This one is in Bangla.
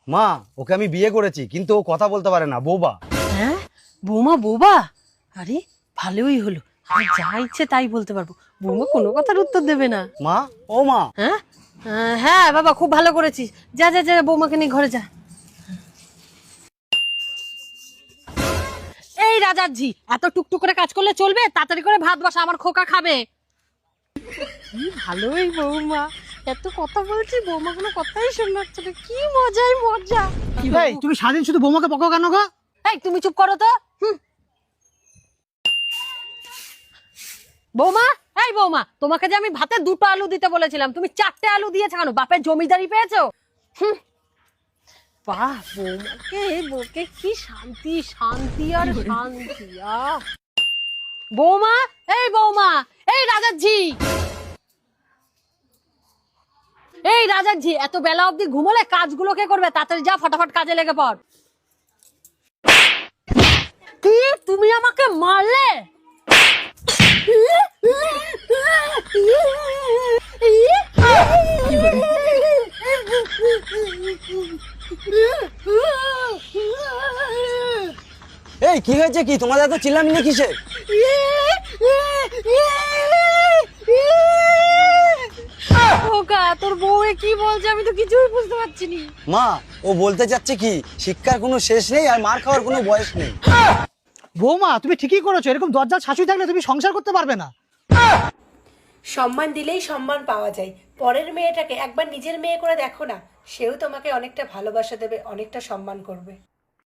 মা, ওকে আমি বিয়ে করেছি, কিন্তু ও কথা বলতে পারে না, বোবা। হ্যাঁ, বৌমা বোবা? আরে ভালোই হলো, আমি যা ইচ্ছে তাই বলতে পারবো, বৌমা কোনো কথার উত্তর দেবে না। মা, ও মা। হ্যাঁ হ্যাঁ বাবা, খুব ভালো করেছিস। যা যা যা, বৌমাকে নিয়ে ঘরে যা। এই রাজাজি, এত টুকটুক করে কাজ করলে চলবে? তাড়াতাড়ি করে ভাত বসা, আমার খোকা খাবে। কি ভালোই বৌমা, এত কথা বলছি, বৌমা কোনো কথাই শোনাচ্ছে না, কি মজাই মজা। এই তুমি সারাদিন শুধু বৌমাকে বকো কেন গো? এই তুমি চুপ করো তো। বৌমা, এই বৌমা, তোমাকে যে আমি ভাতে 2টো আলু দিতে বলেছিলাম, তুমি 4টে আলু দিয়েছো কেন? বাপের জমিদারি পেয়েছো? বাহ, বৌমাকে বউকে কি শান্তি, শান্তি আর শান্তি। বৌমা, এই বৌমা, এই রাজাজি, এই রাজাজি, এত বেলা অবধি ঘুমোলে কাজগুলো কে করবে? তাড়াতাড়ি যা, ফটাফট কাজে লেগে পড়। কি, তুমি আমাকে মারলে? এই কি হয়েছে, কি তোমাদের এত চিল্লামিল্লি কিসের? ওকা, তোর বউ কি বলছে আমি তো কিছুই বুঝতে পারছি না। মা, ও বলতে চাচ্ছে কি, শিক্ষার কোনো শেষ নেই আর মার খাওয়ার কোনো বয়স নেই। বৌমা তুমি ঠিকই করেছো, এরকম দরজাল শাশুড়ি থাকলে তুমি সংসার করতে পারবে না। সম্মান দিলেই সম্মান পাওয়া যায়। পরের মেয়েটাকে একবার নিজের মেয়ে করে দেখো না, সেও তোমাকে অনেকটা ভালোবাসা দেবে, অনেকটা সম্মান করবে।